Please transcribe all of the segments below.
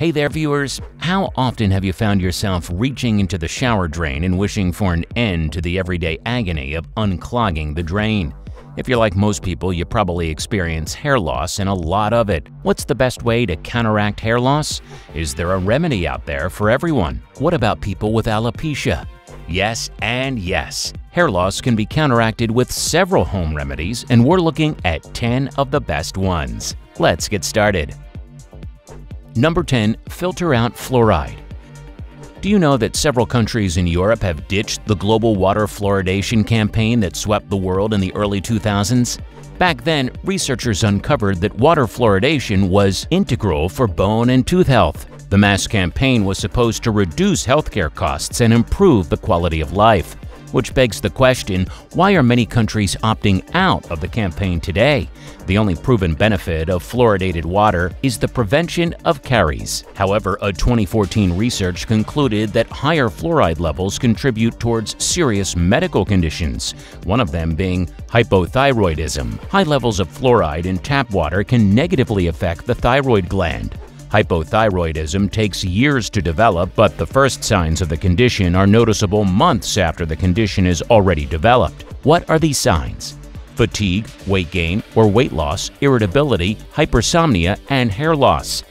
Hey there, viewers! How often have you found yourself reaching into the shower drain and wishing for an end to the everyday agony of unclogging the drain? If you're like most people, you probably experience hair loss and a lot of it. What's the best way to counteract hair loss? Is there a remedy out there for everyone? What about people with alopecia? Yes and yes. Hair loss can be counteracted with several home remedies, and we're looking at 10 of the best ones. Let's get started. Number 10. Filter out fluoride. Do you know that several countries in Europe have ditched the global water fluoridation campaign that swept the world in the early 2000s? Back then, researchers uncovered that water fluoridation was integral for bone and tooth health. The mass campaign was supposed to reduce healthcare costs and improve the quality of life. Which begs the question, why are many countries opting out of the campaign today? The only proven benefit of fluoridated water is the prevention of caries. However, a 2014 research concluded that higher fluoride levels contribute towards serious medical conditions, one of them being hypothyroidism. High levels of fluoride in tap water can negatively affect the thyroid gland. Hypothyroidism takes years to develop, but the first signs of the condition are noticeable months after the condition is already developed. What are these signs? Fatigue, weight gain or weight loss, irritability, hypersomnia, and hair loss.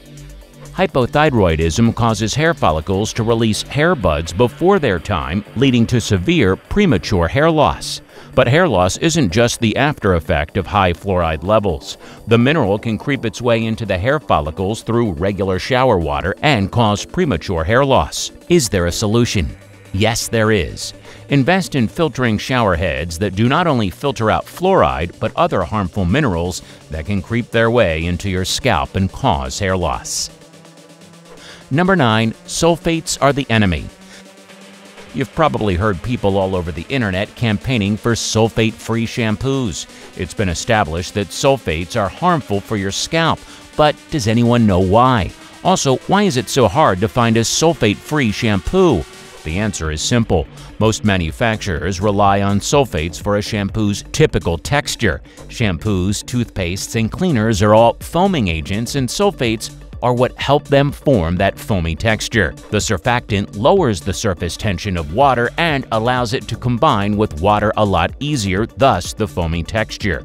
Hypothyroidism causes hair follicles to release hair buds before their time, leading to severe premature hair loss. But hair loss isn't just the after effect of high fluoride levels. The mineral can creep its way into the hair follicles through regular shower water and cause premature hair loss. Is there a solution? Yes, there is. Invest in filtering shower heads that do not only filter out fluoride, but other harmful minerals that can creep their way into your scalp and cause hair loss. Number 9. Sulfates are the enemy. You've probably heard people all over the internet campaigning for sulfate-free shampoos. It's been established that sulfates are harmful for your scalp, but does anyone know why? Also, why is it so hard to find a sulfate-free shampoo? The answer is simple. Most manufacturers rely on sulfates for a shampoo's typical texture. Shampoos, toothpastes, and cleaners are all foaming agents, and sulfates are what help them form that foamy texture. The surfactant lowers the surface tension of water and allows it to combine with water a lot easier, thus the foamy texture.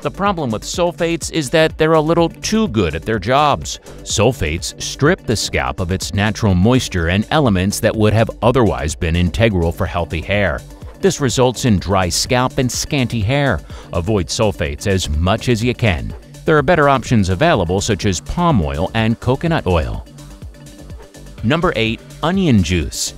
The problem with sulfates is that they're a little too good at their jobs. Sulfates strip the scalp of its natural moisture and elements that would have otherwise been integral for healthy hair. This results in dry scalp and scanty hair. Avoid sulfates as much as you can. There are better options available, such as palm oil and coconut oil. Number 8. Onion juice.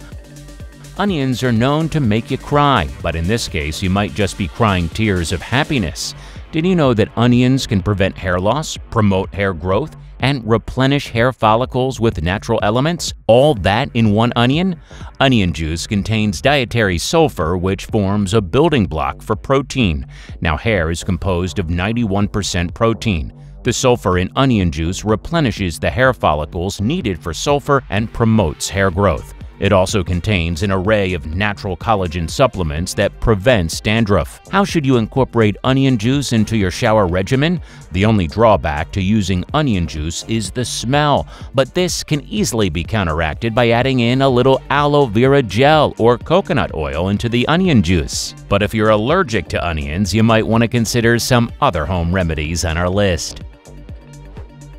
Onions are known to make you cry, but in this case, you might just be crying tears of happiness. Did you know that onions can prevent hair loss, promote hair growth, and replenish hair follicles with natural elements? All that in one onion? Onion juice contains dietary sulfur, which forms a building block for protein. Now, hair is composed of 91% protein. The sulfur in onion juice replenishes the hair follicles needed for sulfur and promotes hair growth. It also contains an array of natural collagen supplements that prevents dandruff. How should you incorporate onion juice into your shower regimen? The only drawback to using onion juice is the smell, but this can easily be counteracted by adding in a little aloe vera gel or coconut oil into the onion juice. But if you're allergic to onions, you might want to consider some other home remedies on our list.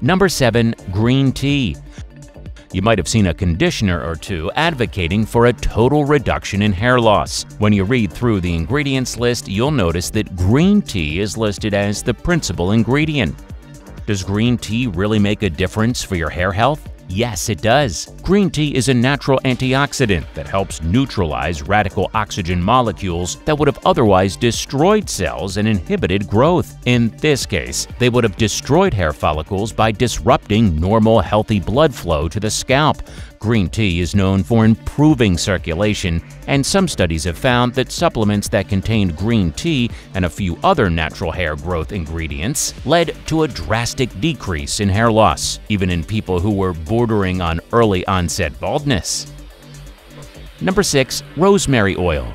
Number 7. Green tea. You might have seen a conditioner or two advocating for a total reduction in hair loss. When you read through the ingredients list, you'll notice that green tea is listed as the principal ingredient. Does green tea really make a difference for your hair health? Yes, it does. Green tea is a natural antioxidant that helps neutralize radical oxygen molecules that would have otherwise destroyed cells and inhibited growth. In this case, they would have destroyed hair follicles by disrupting normal, healthy blood flow to the scalp. Green tea is known for improving circulation, and some studies have found that supplements that contained green tea and a few other natural hair growth ingredients led to a drastic decrease in hair loss, even in people who were bordering on early onset baldness. Number 6. Rosemary oil.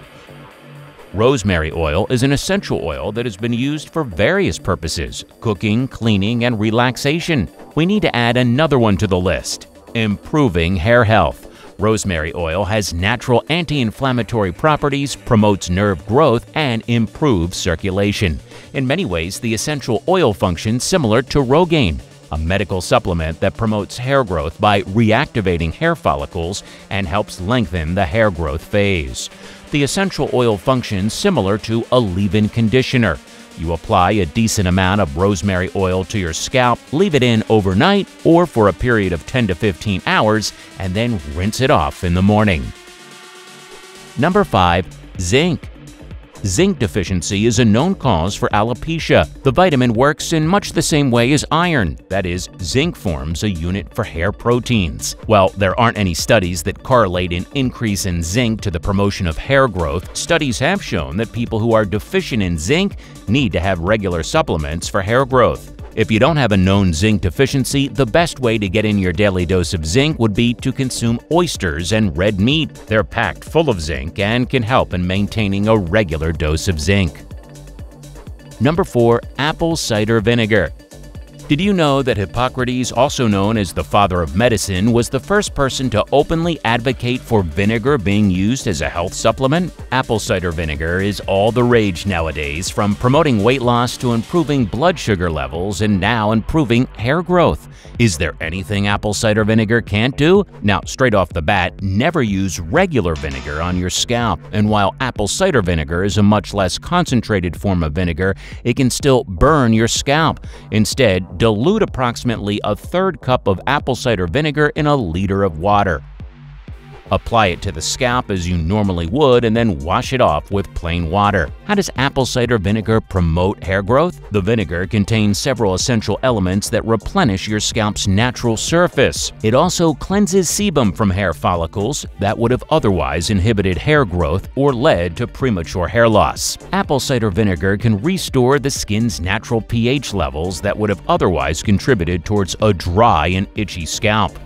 Rosemary oil is an essential oil that has been used for various purposes: cooking, cleaning, and relaxation. We need to add another one to the list: Improving hair health. Rosemary oil has natural anti-inflammatory properties, promotes nerve growth, and improves circulation. In many ways, the essential oil functions similar to Rogaine, a medical supplement that promotes hair growth by reactivating hair follicles and helps lengthen the hair growth phase. The essential oil functions similar to a leave-in conditioner. You apply a decent amount of rosemary oil to your scalp, leave it in overnight or for a period of 10 to 15 hours, and then rinse it off in the morning. Number 5. Zinc. Zinc deficiency is a known cause for alopecia. The vitamin works in much the same way as iron, that is, zinc forms a unit for hair proteins. While there aren't any studies that correlate an increase in zinc to the promotion of hair growth, studies have shown that people who are deficient in zinc need to have regular supplements for hair growth. If you don't have a known zinc deficiency, the best way to get in your daily dose of zinc would be to consume oysters and red meat. They're packed full of zinc and can help in maintaining a regular dose of zinc. Number 4. Apple cider vinegar. Did you know that Hippocrates, also known as the father of medicine, was the first person to openly advocate for vinegar being used as a health supplement? Apple cider vinegar is all the rage nowadays, from promoting weight loss to improving blood sugar levels and now improving hair growth. Is there anything apple cider vinegar can't do? Now, straight off the bat, never use regular vinegar on your scalp. And while apple cider vinegar is a much less concentrated form of vinegar, it can still burn your scalp. Instead, dilute approximately a third cup of apple cider vinegar in a liter of water. Apply it to the scalp as you normally would and then wash it off with plain water. How does apple cider vinegar promote hair growth? The vinegar contains several essential elements that replenish your scalp's natural surface. It also cleanses sebum from hair follicles that would have otherwise inhibited hair growth or led to premature hair loss. Apple cider vinegar can restore the skin's natural pH levels that would have otherwise contributed towards a dry and itchy scalp.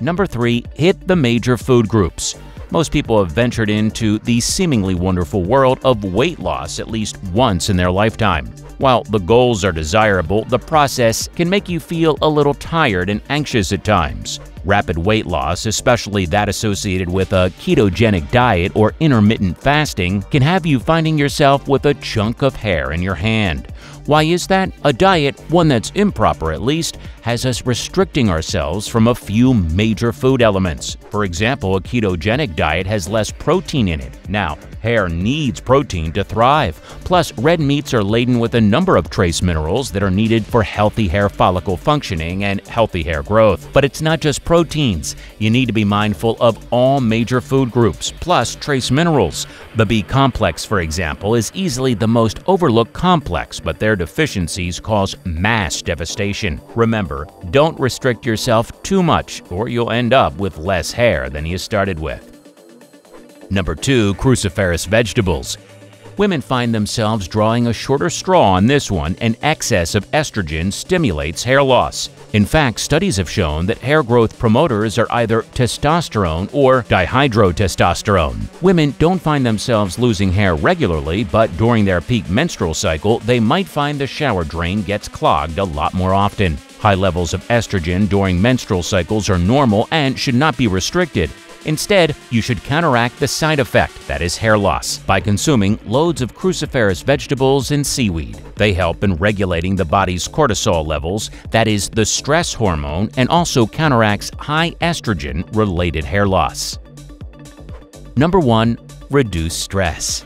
Number 3. Hit the major food groups. Most people have ventured into the seemingly wonderful world of weight loss at least once in their lifetime. While the goals are desirable, the process can make you feel a little tired and anxious at times. Rapid weight loss, especially that associated with a ketogenic diet or intermittent fasting, can have you finding yourself with a chunk of hair in your hand. Why is that? A diet, one that's improper at least, has us restricting ourselves from a few major food elements. For example, a ketogenic diet has less protein in it. Now, hair needs protein to thrive. Plus, red meats are laden with a number of trace minerals that are needed for healthy hair follicle functioning and healthy hair growth. But it's not just proteins. You need to be mindful of all major food groups, plus trace minerals. The B complex, for example, is easily the most overlooked complex, but their deficiencies cause mass devastation. Remember, don't restrict yourself too much, or you'll end up with less hair than you started with. Number 2. Cruciferous vegetables. Women find themselves drawing a shorter straw on this one, and excess of estrogen stimulates hair loss. In fact, studies have shown that hair growth promoters are either testosterone or dihydrotestosterone. Women don't find themselves losing hair regularly, but during their peak menstrual cycle, they might find the shower drain gets clogged a lot more often. High levels of estrogen during menstrual cycles are normal and should not be restricted. Instead, you should counteract the side effect, that is hair loss, by consuming loads of cruciferous vegetables and seaweed. They help in regulating the body's cortisol levels, that is the stress hormone, and also counteracts high estrogen-related hair loss. Number 1. Reduce stress.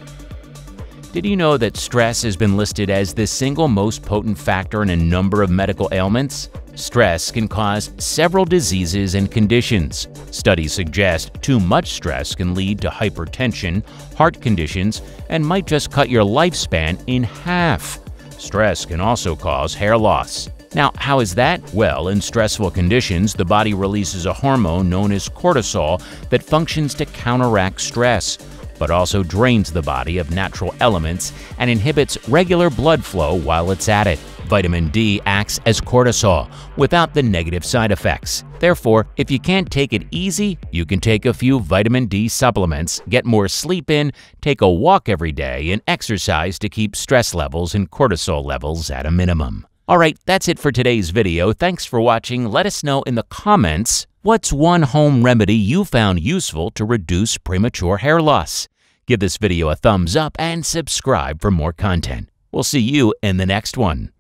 Did you know that stress has been listed as the single most potent factor in a number of medical ailments? Stress can cause several diseases and conditions. Studies suggest too much stress can lead to hypertension, heart conditions, and might just cut your lifespan in half. Stress can also cause hair loss. Now, how is that? Well, in stressful conditions, the body releases a hormone known as cortisol that functions to counteract stress, but also drains the body of natural elements and inhibits regular blood flow while it's at it. Vitamin D acts as cortisol without the negative side effects. Therefore, if you can't take it easy, you can take a few vitamin D supplements, get more sleep in, take a walk every day, and exercise to keep stress levels and cortisol levels at a minimum. Alright, that's it for today's video. Thanks for watching. Let us know in the comments what's one home remedy you found useful to reduce premature hair loss. Give this video a thumbs up and subscribe for more content. We'll see you in the next one.